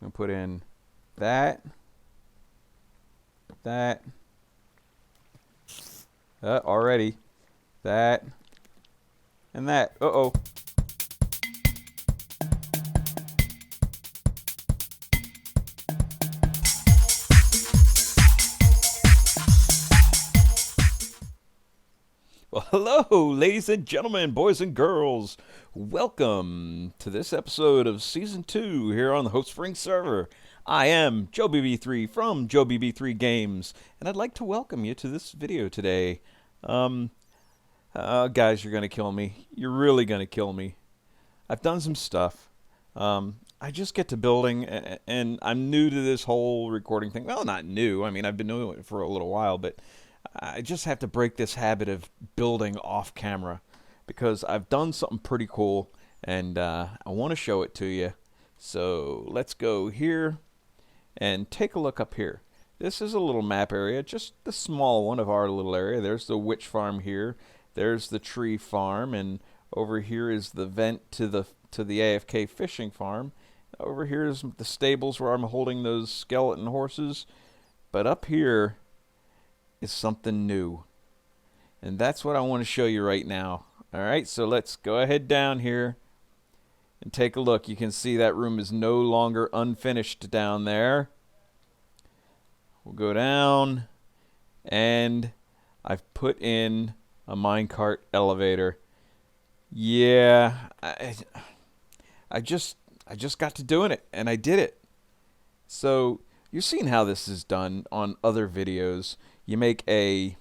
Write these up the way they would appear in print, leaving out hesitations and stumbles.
I'm going to put in that, that, already, that, and that. Uh-oh. Well, hello, ladies and gentlemen, boys and girls. Welcome to this episode of Season 2 here on the Hope Spring server. I am Joe BB3 from Joe BB3 Games, and I'd like to welcome you to this video today. Guys, you're going to kill me. You're really going to kill me. I've done some stuff. I just get to building, and I'm new to this whole recording thing. Well, not new. I mean, I've been doing it for a little while, but I just have to break this habit of building off camera because I've done something pretty cool and I want to show it to you. So let's go here and take a look up here. This is a little map area, just the small one of our little area. There's the witch farm here. There's the tree farm, and over here is the vent to the AFK fishing farm. Over here is the stables where I'm holding those skeleton horses. But up here is something new, and that's what I want to show you right now. Alright, so let's go ahead down here and take a look. You can see that room is no longer unfinished down there. We'll go down, and I've put in a minecart elevator. Yeah, I just got to doing it, and I did it. So you've seen how this is done on other videos. You make a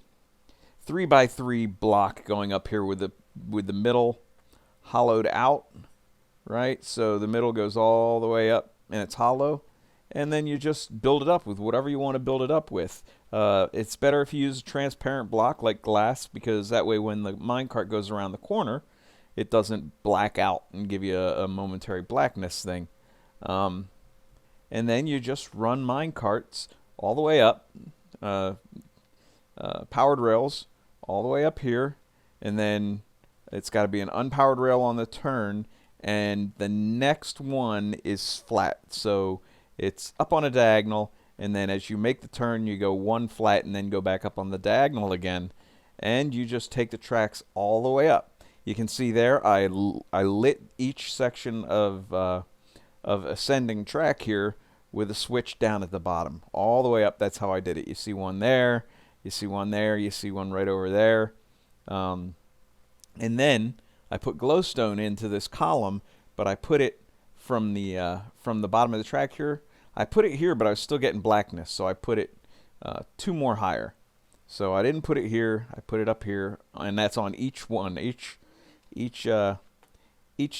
3x3 block going up here with the middle hollowed out, right? So the middle goes all the way up and it's hollow, and then you just build it up with whatever you want to build it up with. It's better if you use a transparent block like glass, because that way when the minecart goes around the corner, it doesn't black out and give you a momentary blackness thing. And then you just run minecarts all the way up. Powered rails all the way up here, and then it's got to be an unpowered rail on the turn, and the next one is flat, so it's up on a diagonal, and then as you make the turn you go one flat and then go back up on the diagonal again, and you just take the tracks all the way up. You can see there I lit each section of ascending track here with a switch down at the bottom all the way up. That's how I did it. You see one there, you see one there, you see one right over there. And then I put glowstone into this column, but I put it from the bottom of the track here. I put it here, but I was still getting blackness, so I put it 2 more higher. So I didn't put it here, I put it up here, and that's on each one, each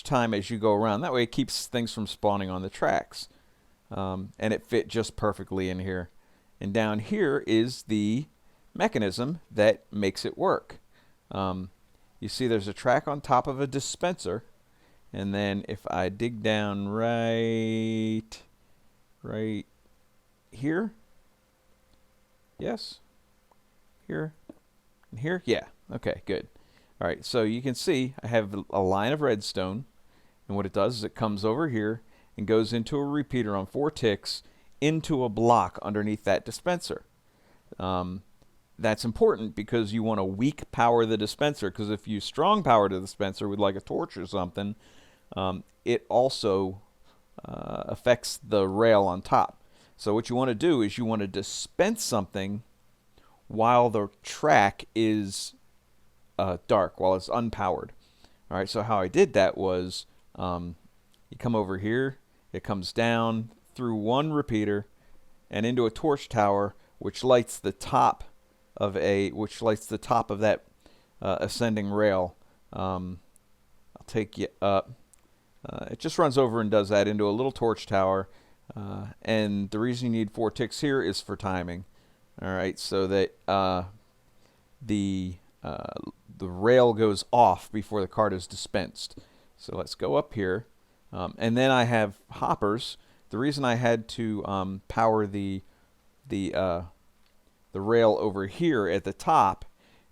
time as you go around. That way it keeps things from spawning on the tracks. And it fit just perfectly in here. And down here is the mechanism that makes it work. You see there's a track on top of a dispenser, and then if I dig down right here, yes, here, and here, yeah, okay, good. Alright, so you can see I have a line of redstone, and what it does is it comes over here and goes into a repeater on 4 ticks into a block underneath that dispenser. That's important because you want to weak power the dispenser, because if you strong power the dispenser with like a torch or something, it also affects the rail on top. So what you want to do is you want to dispense something while the track is dark, while it's unpowered. Alright, so how I did that was you come over here, it comes down through one repeater and into a torch tower, which lights the top of that ascending rail. I'll take you up. It just runs over and does that into a little torch tower, and the reason you need 4 ticks here is for timing. All right, so that the rail goes off before the cart is dispensed. So let's go up here, and then I have hoppers. The reason I had to power the rail over here at the top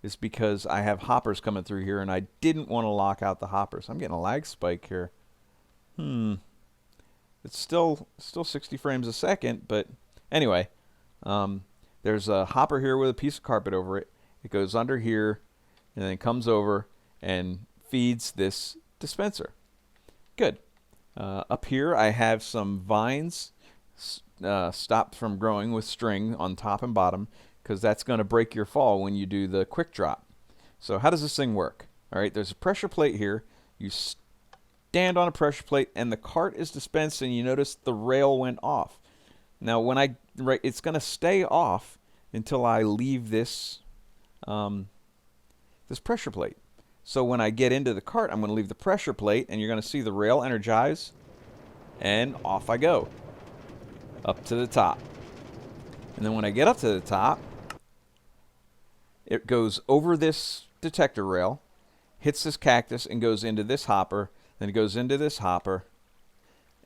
is because I have hoppers coming through here, and I didn't want to lock out the hoppers. I'm getting a lag spike here. It's still 60 frames a second, but anyway, there's a hopper here with a piece of carpet over it. It goes under here and then comes over and feeds this dispenser. Good. Up here I have some vines stopped from growing with string on top and bottom, because that's going to break your fall when you do the quick drop. So how does this thing work? All right, there's a pressure plate here. You stand on a pressure plate and the cart is dispensed, and you notice the rail went off. Now when it's going to stay off until I leave this this pressure plate. So when I get into the cart, I'm going to leave the pressure plate, and you're going to see the rail energize, and off I go up to the top. And then when I get up to the top, it goes over this detector rail, hits this cactus, and goes into this hopper. Then it goes into this hopper,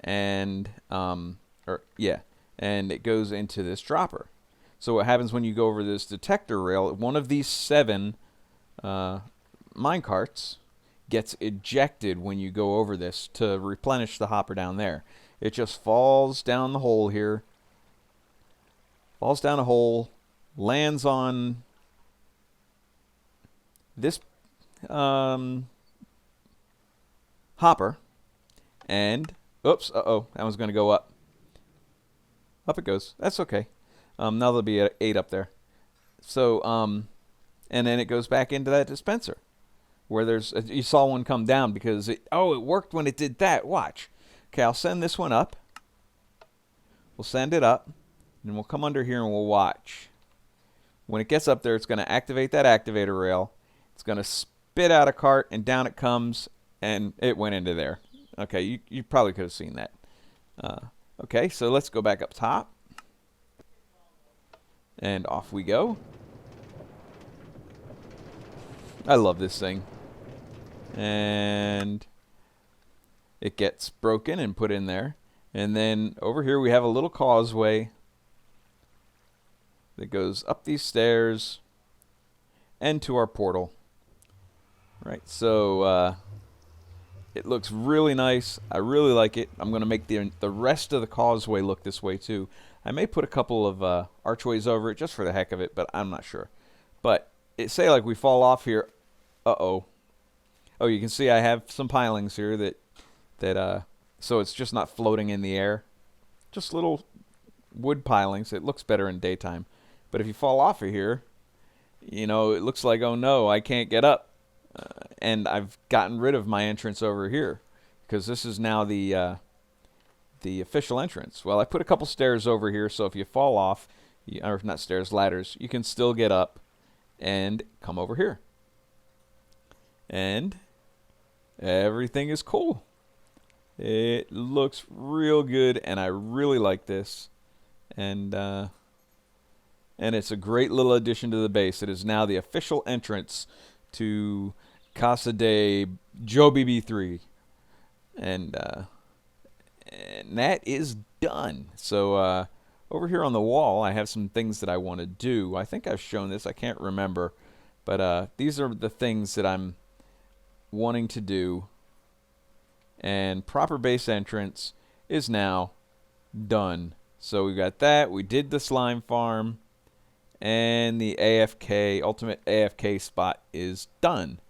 and and it goes into this dropper. So what happens when you go over this detector rail? One of these 7 mine carts gets ejected when you go over this to replenish the hopper down there. It just falls down the hole here, falls down a hole, lands on this hopper, and oops, that one's going to go up. Up it goes. That's okay. Now there'll be 8 up there. So and then it goes back into that dispenser where there's you saw one come down because it worked when it did that. Watch. Okay, I'll send this one up. We'll send it up, and we'll come under here and we'll watch. When it gets up there, it's going to activate that activator rail. It's going to spit out a cart, and down it comes, and it went into there. Okay, you probably could have seen that. Okay, so let's go back up top. And off we go. I love this thing. And it gets broken and put in there. And then over here we have a little causeway that goes up these stairs and to our portal. Right, so it looks really nice. I really like it. I'm going to make the rest of the causeway look this way too. I may put a couple of archways over it just for the heck of it, but I'm not sure. But say like we fall off here. Oh, you can see I have some pilings here that so it's just not floating in the air. Just little wood pilings. It looks better in daytime. But if you fall off of here, you know, it looks like, oh no, I can't get up. And I've gotten rid of my entrance over here because this is now the official entrance. Well, I put a couple stairs over here, so if you fall off, or not stairs, ladders, you can still get up and come over here. And everything is cool. It looks real good, and I really like this. And it's a great little addition to the base. It is now the official entrance to Casa de Joe BB3. And that is done. So over here on the wall, I have some things that I want to do. I think I've shown this. I can't remember. But these are the things that I'm wanting to do. And proper base entrance is now done. So we got that. We did the slime farm. And the AFK, ultimate AFK spot is done.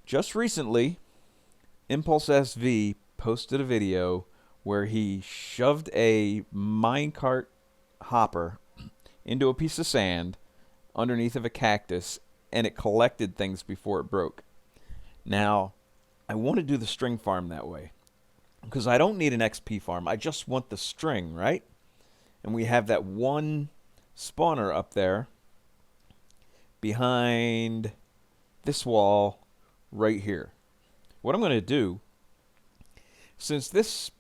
Just recently, Impulse SV posted a video where he shoved a minecart hopper into a piece of sand underneath of a cactus, and it collected things before it broke. Now, I want to do the string farm that way because I don't need an XP farm. I just want the string, right? And we have that one spawner up there behind this wall right here. What I'm going to do, since this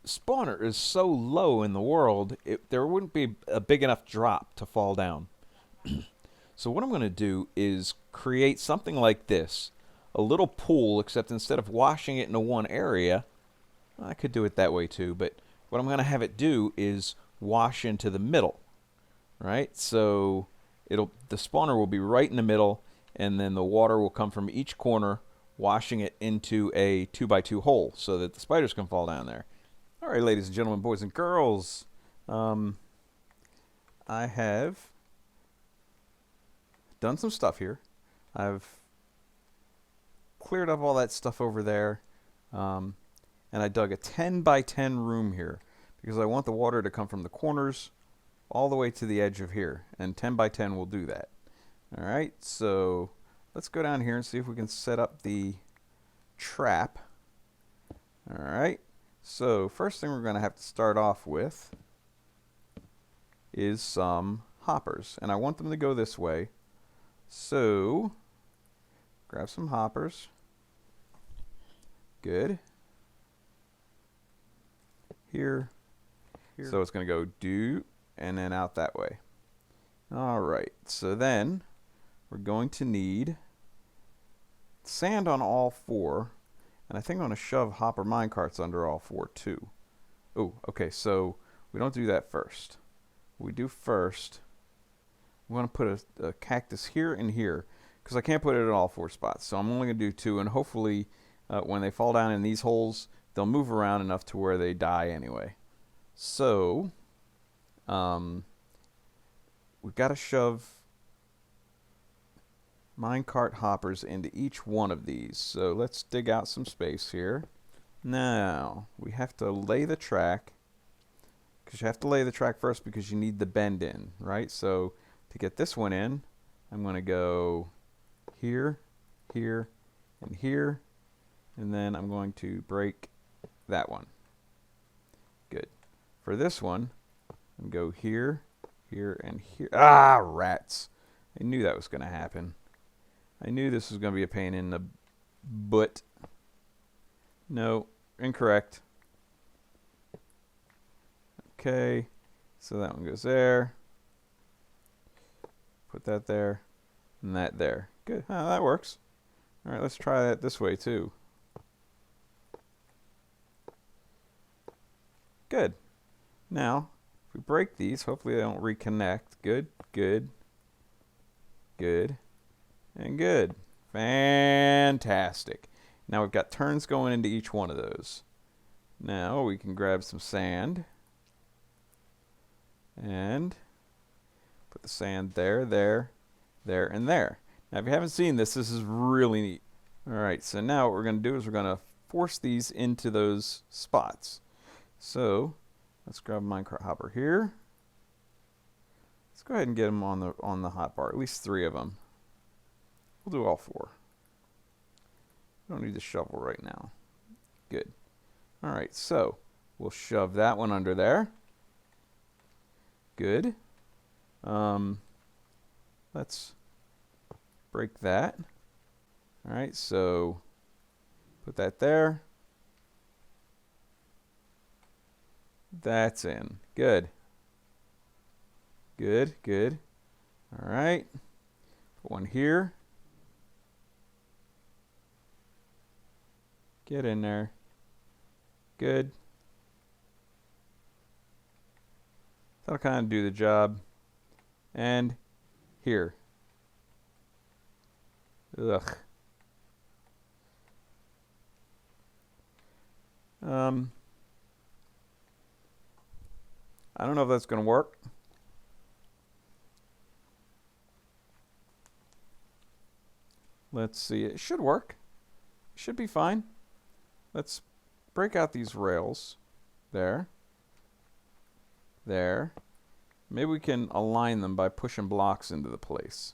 spawner is so low in the world, there wouldn't be a big enough drop to fall down. So what I'm going to do is create something like this, a little pool, except instead of washing it into one area, I could do it that way too, but what I'm going to have it do is wash into the middle. Right, so the spawner will be right in the middle, and then the water will come from each corner washing it into a 2x2 hole so that the spiders can fall down there. All right, ladies and gentlemen, boys and girls, I have done some stuff here. I've cleared up all that stuff over there, and I dug a 10x10 room here because I want the water to come from the corners all the way to the edge of here, and 10x10 will do that. All right, so let's go down here and see if we can set up the trap. All right, so first thing we're going to have to start off with is some hoppers, and I want them to go this way. So grab some hoppers. Good. Here. So it's going to go do and then out that way. All right, so then we're going to need sand on all four, and I think I'm going to shove hopper minecarts under all four too. Oh, okay, so we don't do that first. We do first, we want to put a cactus here and here, because I can't put it in all four spots, so I'm only going to do two, and hopefully when they fall down in these holes, they'll move around enough to where they die anyway. So we've got to shove minecart hoppers into each one of these. So let's dig out some space here. Now we have to lay the track, because you have to lay the track first because you need the bend in, right? So to get this one in, I'm going to go here, here, and here, and then I'm going to break that one. Good. For this one, I'm going to go here, here, and here. Ah, rats. I knew that was going to happen. I knew this was going to be a pain in the butt. No, incorrect. Okay, so that one goes there. Put that there, and that there. Good, that works. All right, let's try that this way too. Good. Now, if we break these, hopefully they don't reconnect. Good, good, good, and good. Fantastic. Now we've got turns going into each one of those. Now we can grab some sand and put the sand there, there, there, and there. Now if you haven't seen this, this is really neat. Alright, so now what we're going to do is we're going to force these into those spots. So let's grab a minecart hopper here. Let's go ahead and get them on the hotbar, at least 3 of them. We'll do all 4. We don't need the shovel right now. Good. Alright, so we'll shove that one under there. Good. Let's break that. Alright, so put that there. That's in. Good. Good, good. Alright. Put one here. Get in there. Good. That'll kind of do the job. And here. Ugh. I don't know if that's going to work. Let's see. It should work. It should be fine. Let's break out these rails. There. There. Maybe we can align them by pushing blocks into the place.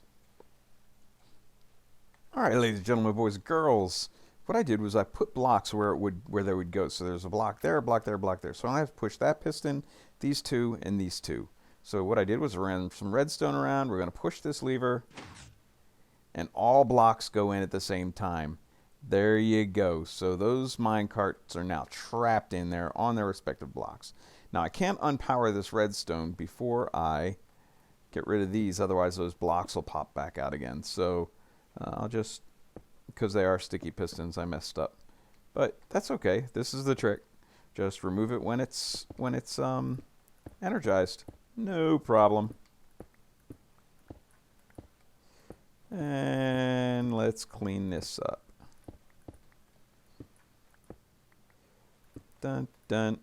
All right, ladies and gentlemen, boys and girls. What I did was I put blocks where they would go. So there's a block there, a block there, a block there. So I have to push that piston, these 2, and these 2. So what I did was I ran some redstone around. We're going to push this lever, and all blocks go in at the same time. There you go. So those mine carts are now trapped in there on their respective blocks. Now I can't unpower this redstone before I get rid of these. Otherwise those blocks will pop back out again. So I'll just, because they are sticky pistons, I messed up. But that's okay. This is the trick. Just remove it when it's energized. No problem. And let's clean this up. Dun, dun,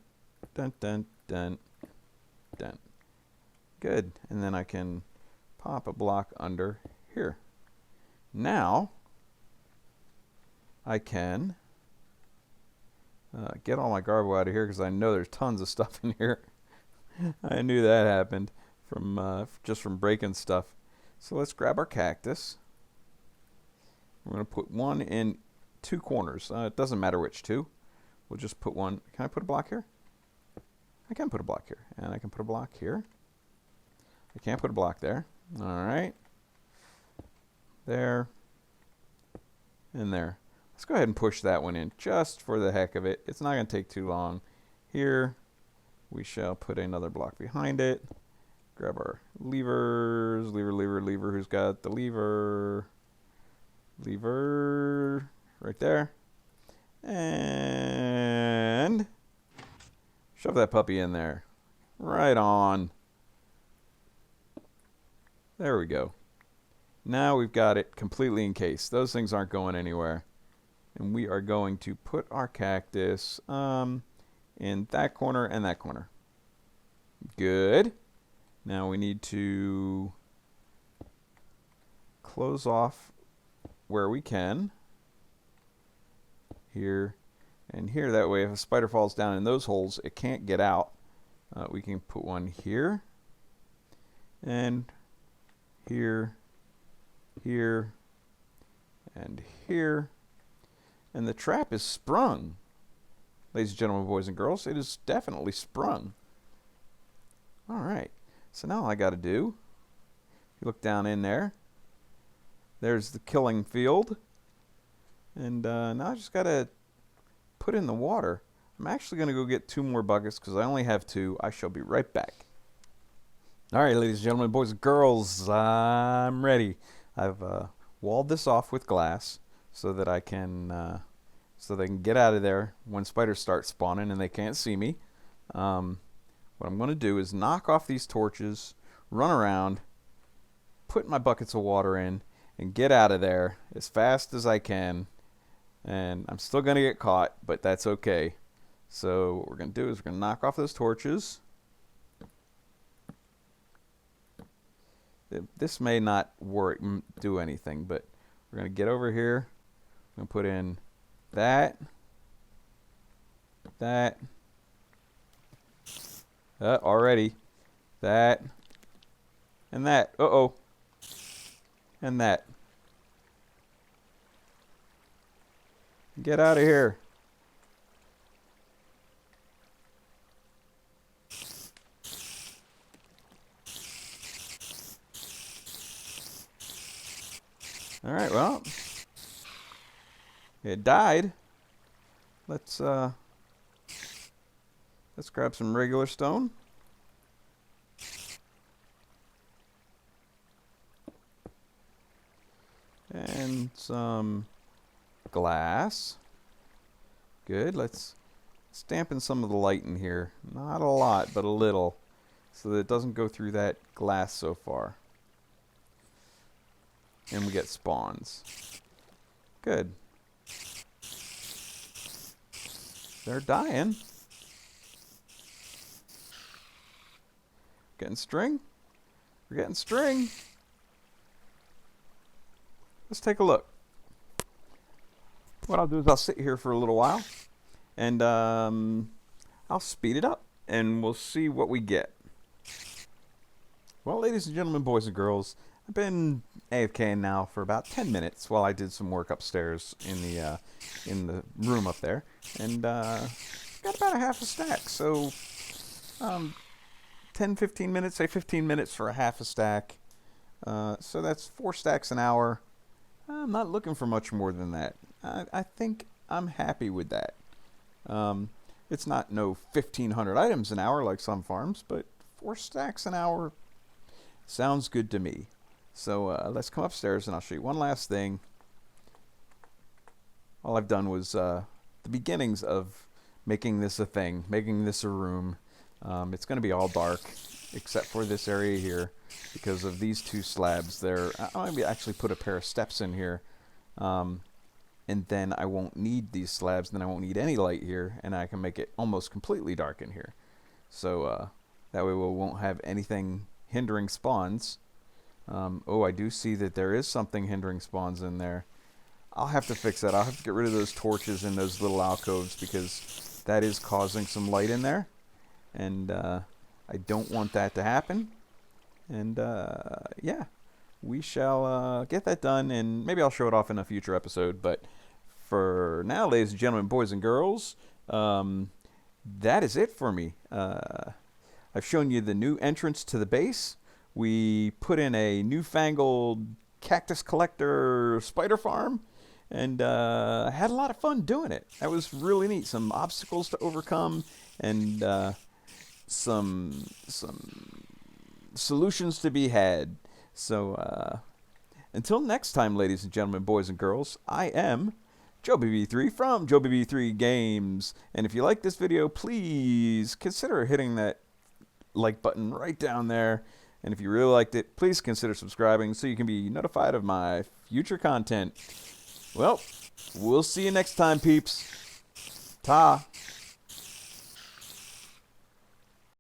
dun, dun, dun, dun. Good. And then I can pop a block under here. Now, I can get all my garbo out of here because I know there's tons of stuff in here. I knew that happened from just from breaking stuff. So let's grab our cactus. We're going to put one in two corners. It doesn't matter which two. We'll just put one. Can I put a block here? I can put a block here. And I can put a block here. I can't put a block there. All right. There. And there. Let's go ahead and push that one in just for the heck of it. It's not going to take too long. Here, we shall put another block behind it. Grab our levers. Lever. Who's got the lever? Lever. Right there. And shove that puppy in there. Right on. There we go. Now we've got it completely encased. Those things aren't going anywhere. And we are going to put our cactus in that corner and that corner. Good. Now we need to close off where we can. Here and here. That way if a spider falls down in those holes, it can't get out. We can put one here. And here. Here. And here. And the trap is sprung. Ladies and gentlemen, boys and girls, it is definitely sprung. Alright, so now all I got to do, you look down in there, there's the killing field, and now I just got to put in the water. I'm actually going to go get 2 more buckets because I only have 2. I shall be right back. Alright, ladies and gentlemen, boys and girls, I'm ready. I've walled this off with glass so that I can so they can get out of there when spiders start spawning and they can't see me. What I'm going to do is knock off these torches, run around, put my buckets of water in, and get out of there as fast as I can. And I'm still going to get caught, but that's okay. So what we're going to do is we're going to knock off those torches. This may not work, do anything, but we're going to get over here. I'm going to put in that. Already. That. And that. Uh-oh. And that. Get out of here. Alright, well. It died. Let's grab some regular stone. And some glass. Good. Let's dampen some of the light in here. Not a lot, but a little. So that it doesn't go through that glass so far. And we get spawns. Good. They're dying. Getting string? We're getting string. Let's take a look. What I'll do is I'll sit here for a little while and I'll speed it up and we'll see what we get. Well, ladies and gentlemen, boys and girls, I've been AFK now for about 10 minutes while I did some work upstairs in the room up there, and got about a half a stack. So 10-15 minutes, say 15 minutes for a half a stack. So that's 4 stacks an hour. I'm not looking for much more than that. I think I'm happy with that. It's not no 1,500 items an hour like some farms, but 4 stacks an hour sounds good to me. So let's come upstairs and I'll show you one last thing. All I've done was the beginnings of making this a thing, making this a room. It's going to be all dark except for this area here because of these 2 slabs there. I'll maybe actually put a pair of steps in here. and then I won't need these slabs, then I won't need any light here, and I can make it almost completely dark in here. So that way we won't have anything hindering spawns. Oh, I do see that there is something hindering spawns in there. I'll have to fix that. I'll have to get rid of those torches in those little alcoves because that is causing some light in there. And I don't want that to happen. And yeah, we shall get that done, and maybe I'll show it off in a future episode. But for now, ladies and gentlemen, boys and girls, that is it for me. I've shown you the new entrance to the base. We put in a newfangled cactus collector spider farm, and I had a lot of fun doing it. That was really neat. Some obstacles to overcome, and some solutions to be had. So until next time, ladies and gentlemen, boys and girls, I am JoeBB3 from JoeBB3 Games. And if you like this video, please consider hitting that like button right down there. And if you really liked it, please consider subscribing so you can be notified of my future content. Well, we'll see you next time, peeps. Ta.